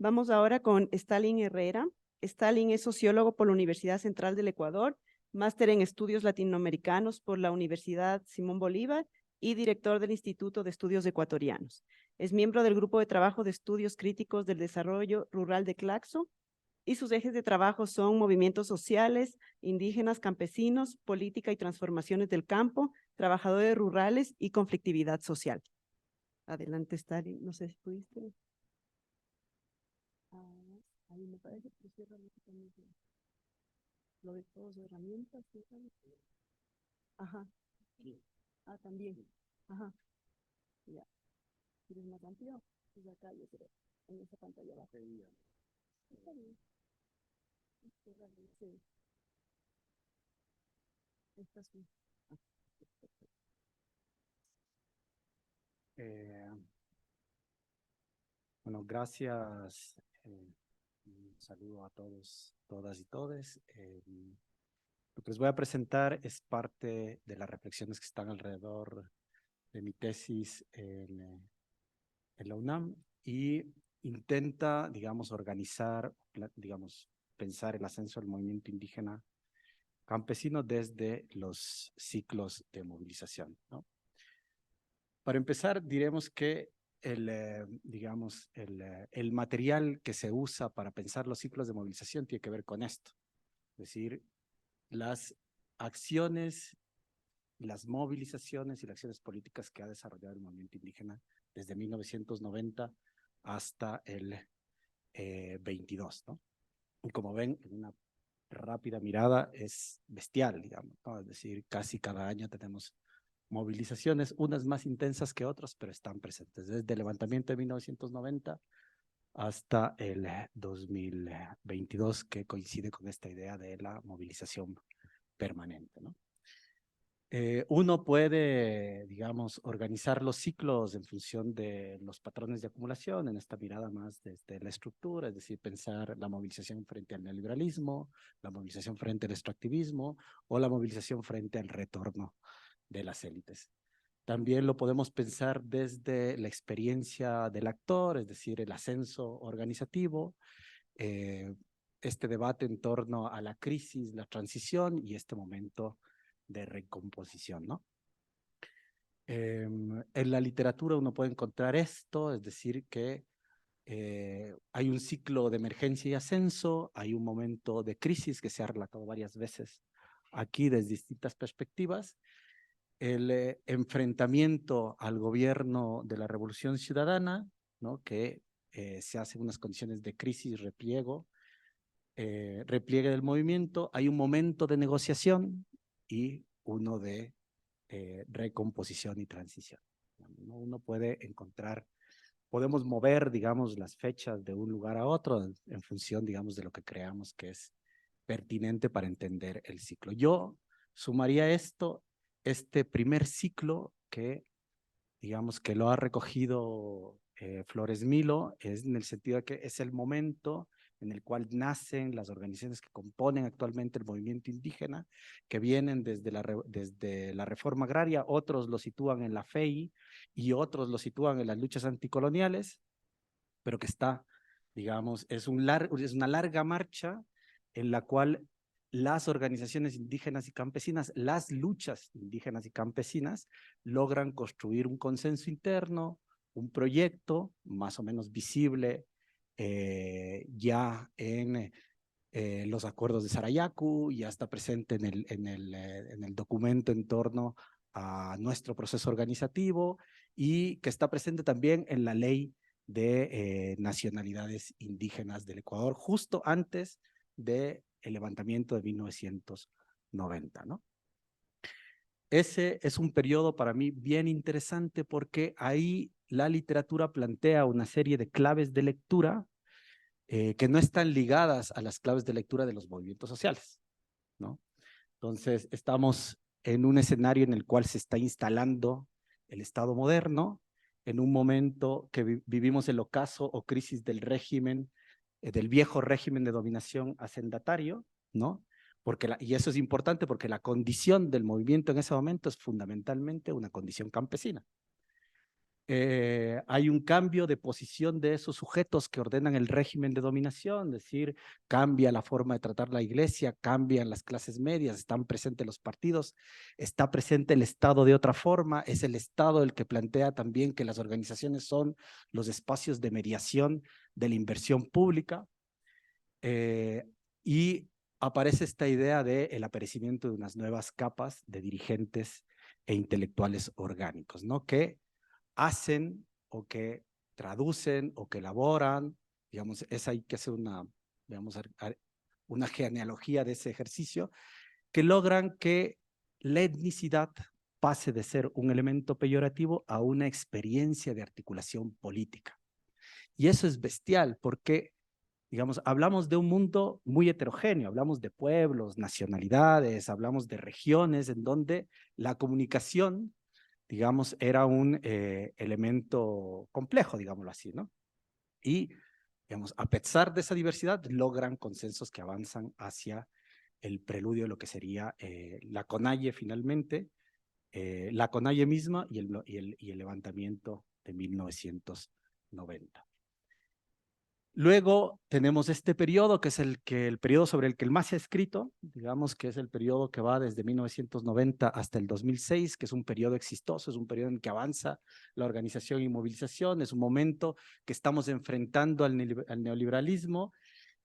Vamos ahora con Stalin Herrera. Stalin es sociólogo por la Universidad Central del Ecuador, máster en estudios latinoamericanos por la Universidad Simón Bolívar y director del Instituto de Estudios Ecuatorianos. Es miembro del Grupo de Trabajo de Estudios Críticos del Desarrollo Rural de Claxo y sus ejes de trabajo son movimientos sociales, indígenas, campesinos, política y transformaciones del campo, trabajadores rurales y conflictividad social. Adelante, Stalin. No sé si pudiste. Ahí me parece que cierra lo de todas las herramientas. Ajá. Ah, también. Ajá. Ya. ¿Quieres más amplio? Pues acá yo creo. En esa pantalla abajo. Está bien. Sí. Esta sí. Ah, perfecto. Eh, bueno, gracias. Un saludo a todos, todas y todes. Lo que les voy a presentar es parte de las reflexiones que están alrededor de mi tesis en la UNAM y intenta, digamos, organizar, digamos, pensar el ascenso del movimiento indígena campesino desde los ciclos de movilización, ¿no? Para empezar, diremos que digamos, el material que se usa para pensar los ciclos de movilización tiene que ver con esto. Es decir, las acciones, las movilizaciones y las acciones políticas que ha desarrollado el movimiento indígena desde 1990 hasta el 22, ¿no? Y como ven, en una rápida mirada es bestial, digamos, ¿no? Es decir, casi cada año tenemos movilizaciones, unas más intensas que otras, pero están presentes. Desde el levantamiento de 1990 hasta el 2022, que coincide con esta idea de la movilización permanente, ¿no? Uno puede, digamos, organizar los ciclos en función de los patrones de acumulación, en esta mirada más desde la estructura, es decir, pensar la movilización frente al neoliberalismo, la movilización frente al extractivismo o la movilización frente al retorno de las élites. También lo podemos pensar desde la experiencia del actor, es decir, el ascenso organizativo, eh, este debate en torno a la crisis, la transición y este momento de recomposición, ¿no? En la literatura uno puede encontrar esto, es decir, que hay un ciclo de emergencia y ascenso, hay un momento de crisis que se ha relatado varias veces aquí desde distintas perspectivas, el enfrentamiento al gobierno de la Revolución Ciudadana, ¿no? Que se hace en unas condiciones de crisis, repliegue del movimiento, hay un momento de negociación y uno de recomposición y transición, ¿no? Uno puede encontrar, podemos mover, digamos, las fechas de un lugar a otro en función, digamos, de lo que creamos que es pertinente para entender el ciclo. Yo sumaría este primer ciclo que, digamos, que lo ha recogido Flores Milo, es en el sentido de que es el momento en el cual nacen las organizaciones que componen actualmente el movimiento indígena, que vienen desde la reforma agraria, otros lo sitúan en la FEI y otros lo sitúan en las luchas anticoloniales, pero que está, digamos, es una larga marcha en la cual las organizaciones indígenas y campesinas, las luchas indígenas y campesinas logran construir un consenso interno, un proyecto más o menos visible ya en los acuerdos de Sarayaku, ya está presente en el documento en torno a nuestro proceso organizativo y que está presente también en la ley de nacionalidades indígenas del Ecuador, justo antes del levantamiento de 1990, ¿no? Ese es un periodo para mí bien interesante porque ahí la literatura plantea una serie de claves de lectura que no están ligadas a las claves de lectura de los movimientos sociales, ¿no? Entonces, estamos en un escenario en el cual se está instalando el Estado moderno, en un momento que vivimos el ocaso o crisis del régimen, del viejo régimen de dominación hacendatario, ¿no? Y eso es importante porque la condición del movimiento en ese momento es fundamentalmente una condición campesina. hay un cambio de posición de esos sujetos que ordenan el régimen de dominación, es decir, cambia la forma de tratar la iglesia, cambian las clases medias, están presentes los partidos, está presente el Estado de otra forma, es el Estado el que plantea también que las organizaciones son los espacios de mediación de la inversión pública, y aparece esta idea del aparecimiento de unas nuevas capas de dirigentes e intelectuales orgánicos, ¿no? Que hacen o que traducen o que elaboran, digamos, es ahí que hace una, digamos, una genealogía de ese ejercicio, que logran que la etnicidad pase de ser un elemento peyorativo a una experiencia de articulación política. Y eso es bestial porque, digamos, hablamos de un mundo muy heterogéneo, hablamos de pueblos, nacionalidades, hablamos de regiones en donde la comunicación, digamos, era un elemento complejo, digámoslo así, ¿no? Y, digamos, a pesar de esa diversidad, logran consensos que avanzan hacia el preludio de lo que sería la CONAIE finalmente, la CONAIE misma y el levantamiento de 1990. Luego tenemos este periodo, que es el periodo sobre el que el más se ha escrito, digamos que es el periodo que va desde 1990 hasta el 2006, que es un periodo exitoso, es un periodo en que avanza la organización y movilización, es un momento que estamos enfrentando al neoliberalismo,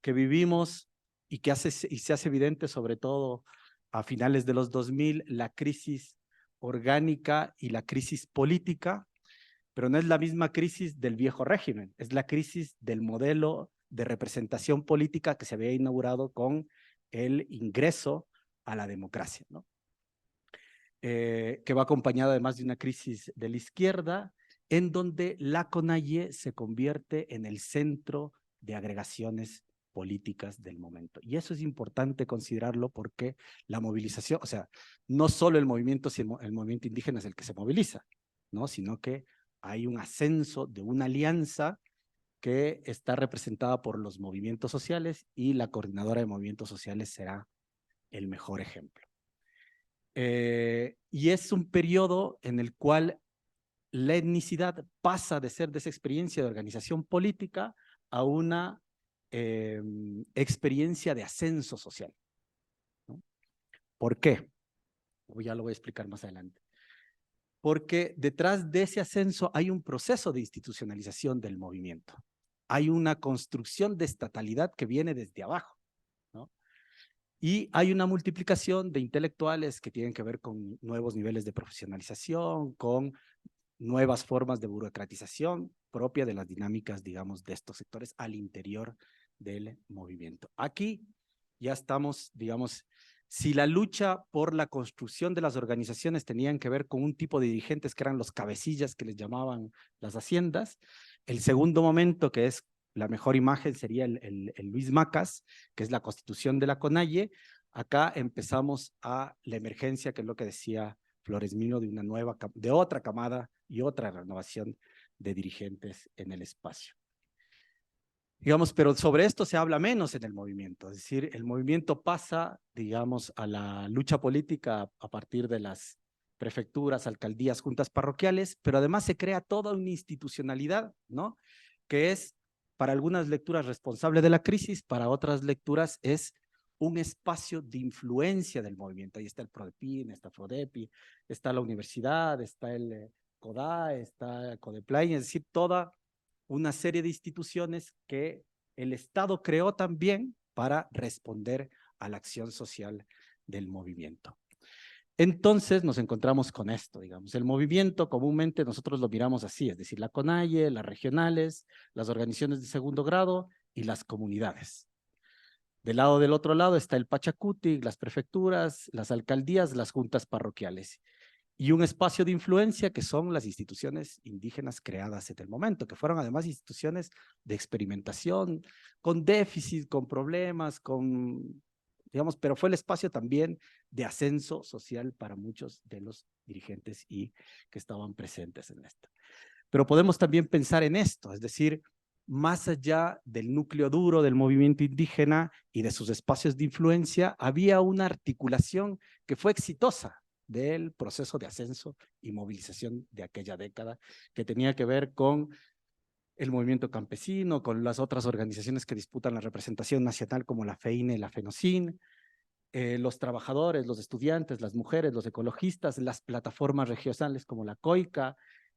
que vivimos y se hace evidente sobre todo a finales de los 2000, la crisis orgánica y la crisis política, pero no es la misma crisis del viejo régimen, es la crisis del modelo de representación política que se había inaugurado con el ingreso a la democracia, ¿no? Que va acompañada además de una crisis de la izquierda, en donde la CONAIE se convierte en el centro de agregaciones políticas del momento. Y eso es importante considerarlo porque la movilización, o sea, no solo el movimiento indígena es el que se moviliza, ¿no? Sino que hay un ascenso de una alianza que está representada por los movimientos sociales y la coordinadora de movimientos sociales será el mejor ejemplo. Y es un periodo en el cual la etnicidad pasa de ser de esa experiencia de organización política a una experiencia de ascenso social, ¿no? ¿Por qué? Ya lo voy a explicar más adelante. Porque detrás de ese ascenso hay un proceso de institucionalización del movimiento. Hay una construcción de estatalidad que viene desde abajo, ¿no? Y hay una multiplicación de intelectuales que tienen que ver con nuevos niveles de profesionalización, con nuevas formas de burocratización propia de las dinámicas, digamos, de estos sectores al interior del movimiento. Aquí ya estamos, digamos, si la lucha por la construcción de las organizaciones tenían que ver con un tipo de dirigentes que eran los cabecillas que les llamaban las haciendas, el segundo momento, que es la mejor imagen, sería el Luis Macas, que es la constitución de la CONAIE. Acá empezamos a la emergencia, que es lo que decía Flores Mino, de otra camada y otra renovación de dirigentes en el espacio. Digamos, pero sobre esto se habla menos en el movimiento, es decir, el movimiento pasa, digamos, a la lucha política a partir de las prefecturas, alcaldías, juntas parroquiales, pero además se crea toda una institucionalidad, ¿no? Que es, para algunas lecturas, responsable de la crisis, para otras lecturas es un espacio de influencia del movimiento. Ahí está el PRODEPIN, está FRODEPI, está la universidad, está el CODA, está CODEPLAI, es decir, toda una serie de instituciones que el Estado creó también para responder a la acción social del movimiento. Entonces nos encontramos con esto, digamos, el movimiento comúnmente nosotros lo miramos así, es decir, la CONAIE, las regionales, las organizaciones de segundo grado y las comunidades. Del otro lado está el Pachacuti, las prefecturas, las alcaldías, las juntas parroquiales. Y un espacio de influencia que son las instituciones indígenas creadas en el momento, que fueron además instituciones de experimentación, con déficit, con problemas, digamos, pero fue el espacio también de ascenso social para muchos de los dirigentes y que estaban presentes en esto. Pero podemos también pensar en esto, es decir, más allá del núcleo duro del movimiento indígena y de sus espacios de influencia, había una articulación que fue exitosa, del proceso de ascenso y movilización de aquella década, que tenía que ver con el movimiento campesino, con las otras organizaciones que disputan la representación nacional como la FEINE, la FENOCIN, los trabajadores, los estudiantes, las mujeres, los ecologistas, las plataformas regionales como la COICA,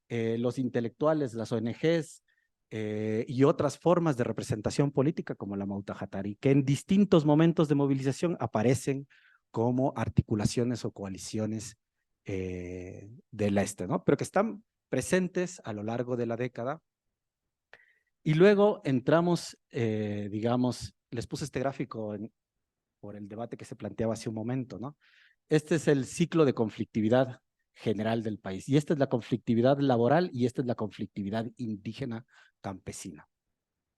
los intelectuales, las ONGs y otras formas de representación política como la Mautahatari, que en distintos momentos de movilización aparecen como articulaciones o coaliciones del este, ¿no? Pero que están presentes a lo largo de la década. Y luego entramos, digamos, les puse este gráfico por el debate que se planteaba hace un momento, ¿no? Este es el ciclo de conflictividad general del país. Y esta es la conflictividad laboral y esta es la conflictividad indígena campesina,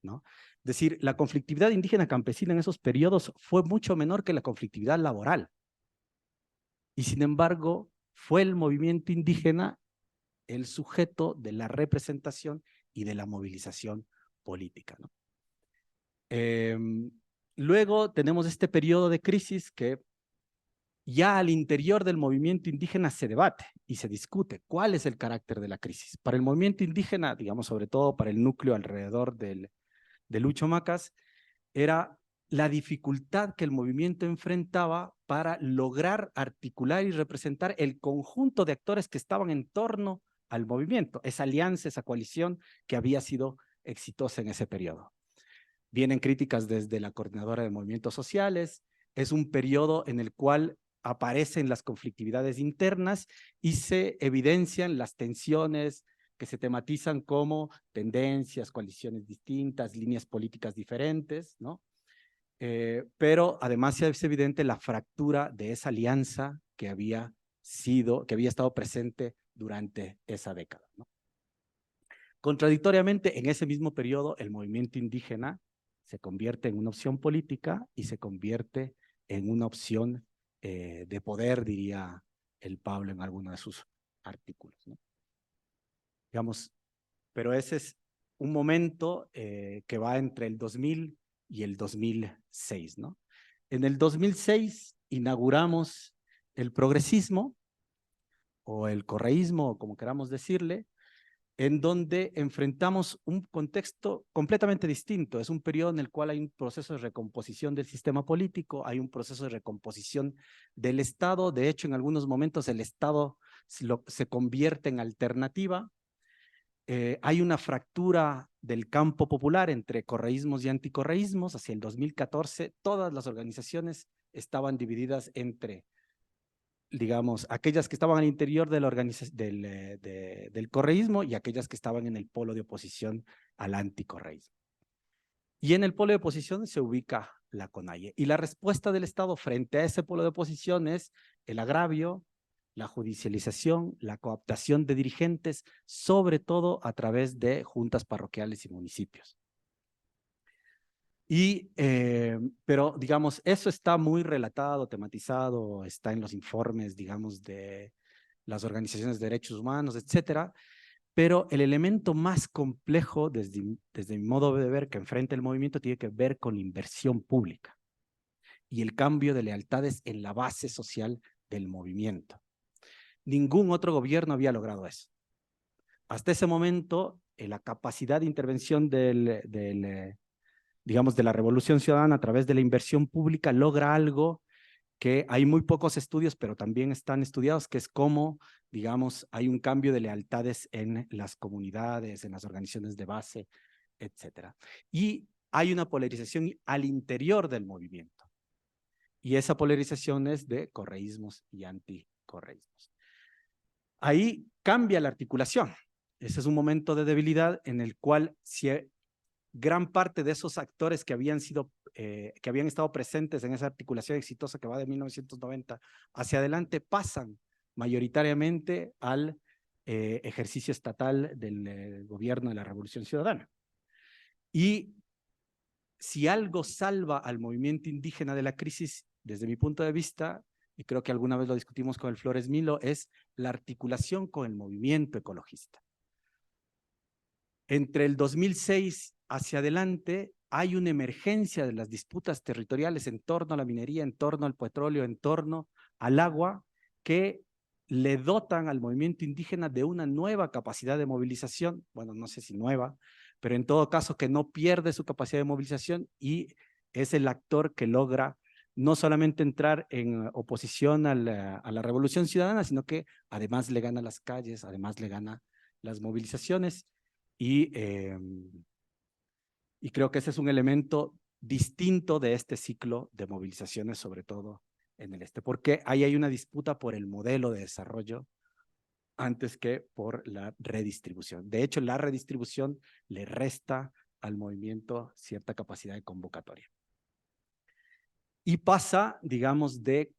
¿no? Es decir, la conflictividad indígena campesina en esos periodos fue mucho menor que la conflictividad laboral. Y sin embargo, fue el movimiento indígena el sujeto de la representación y de la movilización política, ¿no? Luego tenemos este periodo de crisis que ya al interior del movimiento indígena se debate y se discute cuál es el carácter de la crisis. Para el movimiento indígena, digamos, sobre todo para el núcleo alrededor de Lucho Macas, era la dificultad que el movimiento enfrentaba para lograr articular y representar el conjunto de actores que estaban en torno al movimiento, esa alianza, esa coalición que había sido exitosa en ese periodo. Vienen críticas desde la Coordinadora de Movimientos Sociales, es un periodo en el cual aparecen las conflictividades internas y se evidencian las tensiones que se tematizan como tendencias, coaliciones distintas, líneas políticas diferentes, ¿no? Pero además es evidente la fractura de esa alianza que había estado presente durante esa década, ¿no? Contradictoriamente, en ese mismo periodo, el movimiento indígena se convierte en una opción política y se convierte en una opción de poder, diría el Pablo en alguno de sus artículos, ¿no? Digamos, pero ese es un momento que va entre el 2000 y el 2006, ¿no? En el 2006 inauguramos el progresismo o el correísmo, como queramos decirle, en donde enfrentamos un contexto completamente distinto. Es un periodo en el cual hay un proceso de recomposición del sistema político, hay un proceso de recomposición del Estado. De hecho, en algunos momentos el Estado se convierte en alternativa. Hay una fractura del campo popular entre correísmos y anticorreísmos. Hacia el 2014, todas las organizaciones estaban divididas entre, digamos, aquellas que estaban al interior de la del correísmo y aquellas que estaban en el polo de oposición al anticorreísmo. Y en el polo de oposición se ubica la CONAIE. Y la respuesta del Estado frente a ese polo de oposición es el agravio, la judicialización, la cooptación de dirigentes, sobre todo a través de juntas parroquiales y municipios. Pero, digamos, eso está muy relatado, tematizado, está en los informes, digamos, de las organizaciones de derechos humanos, etcétera. Pero el elemento más complejo, desde mi modo de ver, que enfrenta el movimiento, tiene que ver con la inversión pública y el cambio de lealtades en la base social del movimiento. Ningún otro gobierno había logrado eso. Hasta ese momento, la capacidad de intervención digamos, de la revolución ciudadana a través de la inversión pública logra algo que hay muy pocos estudios, pero también están estudiados, que es cómo, digamos, hay un cambio de lealtades en las comunidades, en las organizaciones de base, etcétera. Y hay una polarización al interior del movimiento. Y esa polarización es de correísmos y anticorreísmos. Ahí cambia la articulación. Ese es un momento de debilidad en el cual gran parte de esos actores que habían estado presentes en esa articulación exitosa que va de 1990 hacia adelante pasan mayoritariamente al ejercicio estatal del gobierno de la Revolución Ciudadana. Y si algo salva al movimiento indígena de la crisis, desde mi punto de vista, y creo que alguna vez lo discutimos con el Flores Milo, es la articulación con el movimiento ecologista. Entre el 2006 hacia adelante hay una emergencia de las disputas territoriales en torno a la minería, en torno al petróleo, en torno al agua, que le dotan al movimiento indígena de una nueva capacidad de movilización, bueno, no sé si nueva, pero en todo caso que no pierde su capacidad de movilización y es el actor que logra no solamente entrar en oposición a la Revolución Ciudadana, sino que además le gana las calles, además le gana las movilizaciones y creo que ese es un elemento distinto de este ciclo de movilizaciones, sobre todo en el este, porque ahí hay una disputa por el modelo de desarrollo antes que por la redistribución. De hecho, la redistribución le resta al movimiento cierta capacidad de convocatoria. Y pasa, digamos, de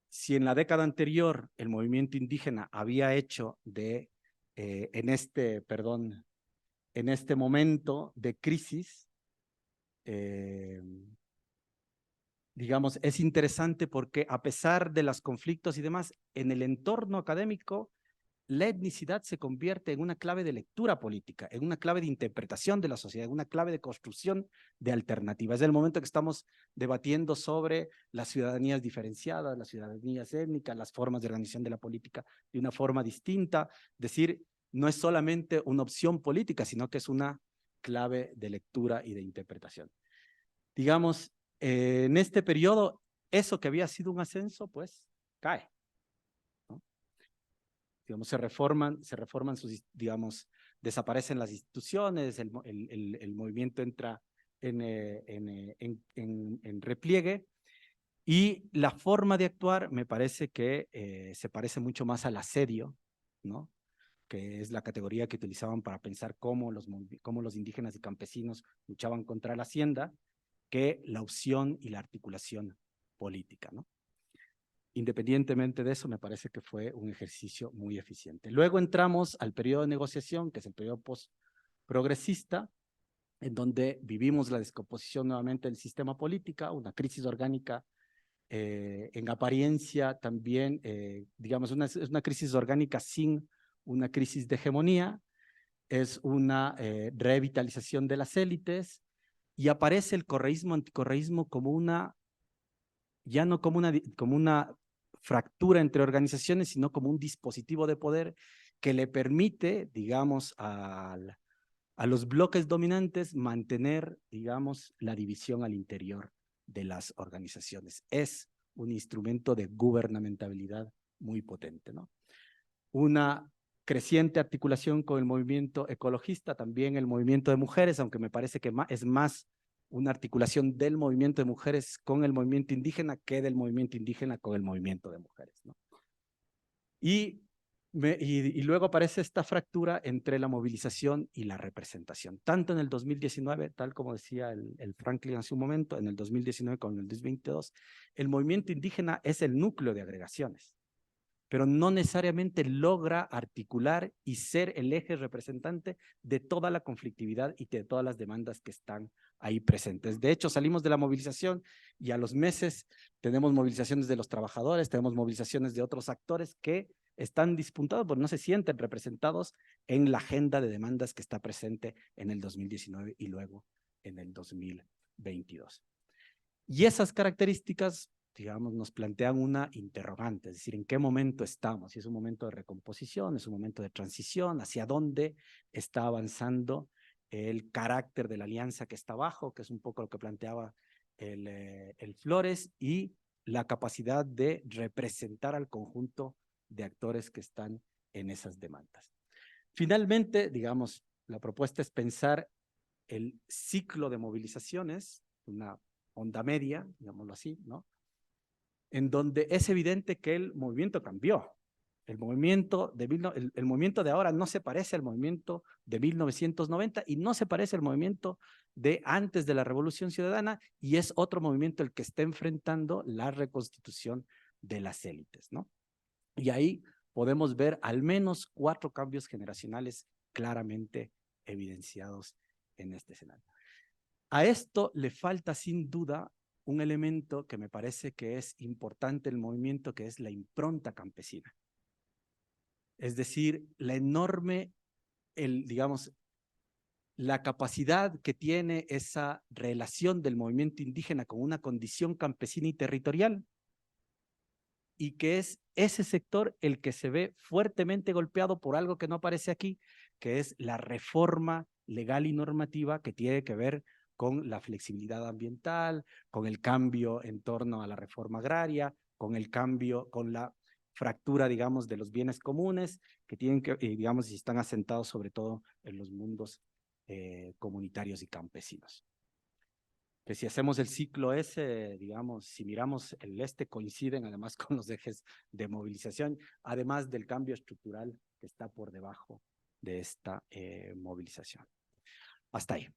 si en la década anterior el movimiento indígena había hecho en este momento de crisis, digamos, es interesante porque a pesar de los conflictos y demás, en el entorno académico, la etnicidad se convierte en una clave de lectura política, en una clave de interpretación de la sociedad, en una clave de construcción de alternativas. Es el momento que estamos debatiendo sobre las ciudadanías diferenciadas, las ciudadanías étnicas, las formas de organización de la política de una forma distinta. Es decir, no es solamente una opción política, sino que es una clave de lectura y de interpretación. Digamos, en este periodo, eso que había sido un ascenso, pues cae. Digamos, se reforman sus, digamos, desaparecen las instituciones, el movimiento entra en repliegue y la forma de actuar me parece que se parece mucho más al asedio, ¿no? Que es la categoría que utilizaban para pensar cómo los indígenas y campesinos luchaban contra la hacienda, que la opción y la articulación política, ¿no? Independientemente de eso, me parece que fue un ejercicio muy eficiente. Luego entramos al periodo de negociación, que es el periodo post-progresista, en donde vivimos la descomposición nuevamente del sistema político, una crisis orgánica en apariencia también, digamos, es una crisis orgánica sin una crisis de hegemonía, es una revitalización de las élites y aparece el correísmo, anticorreísmo como ya no como una fractura entre organizaciones, sino como un dispositivo de poder que le permite, digamos, a los bloques dominantes mantener, digamos, la división al interior de las organizaciones. Es un instrumento de gubernamentabilidad muy potente, ¿no? Una creciente articulación con el movimiento ecologista, también el movimiento de mujeres, aunque me parece que es más una articulación del movimiento de mujeres con el movimiento indígena que del movimiento indígena con el movimiento de mujeres, ¿no? Y luego aparece esta fractura entre la movilización y la representación, tanto en el 2019, tal como decía el Franklin hace un momento, en el 2019 como en el 2022, el movimiento indígena es el núcleo de agregaciones, pero no necesariamente logra articular y ser el eje representante de toda la conflictividad y de todas las demandas que están ahí presentes. De hecho, salimos de la movilización y a los meses tenemos movilizaciones de los trabajadores, tenemos movilizaciones de otros actores que están disputados, pero no se sienten representados en la agenda de demandas que está presente en el 2019 y luego en el 2022. Y esas características, digamos, nos plantean una interrogante, es decir, ¿en qué momento estamos? Si es un momento de recomposición, es un momento de transición, hacia dónde está avanzando el carácter de la alianza que está abajo, que es un poco lo que planteaba el Flores, y la capacidad de representar al conjunto de actores que están en esas demandas. Finalmente, digamos, la propuesta es pensar el ciclo de movilizaciones, una onda media, digámoslo así, ¿no? En donde es evidente que el movimiento cambió. El movimiento de ahora no se parece al movimiento de 1990 y no se parece al movimiento de antes de la Revolución Ciudadana, y es otro movimiento el que está enfrentando la reconstitución de las élites, ¿no? Y ahí podemos ver al menos 4 cambios generacionales claramente evidenciados en este escenario. A esto le falta sin duda un elemento que me parece que es importante en el movimiento, que es la impronta campesina. Es decir, la enorme, digamos, la capacidad que tiene esa relación del movimiento indígena con una condición campesina y territorial, y que es ese sector el que se ve fuertemente golpeado por algo que no aparece aquí, que es la reforma legal y normativa que tiene que ver con la flexibilidad ambiental, con el cambio en torno a la reforma agraria, con el cambio, con la fractura, digamos, de los bienes comunes que tienen que, digamos, y están asentados sobre todo en los mundos comunitarios y campesinos. Que si hacemos el ciclo ese, digamos, si miramos el este, coinciden además con los ejes de movilización, además del cambio estructural que está por debajo de esta movilización. Hasta ahí.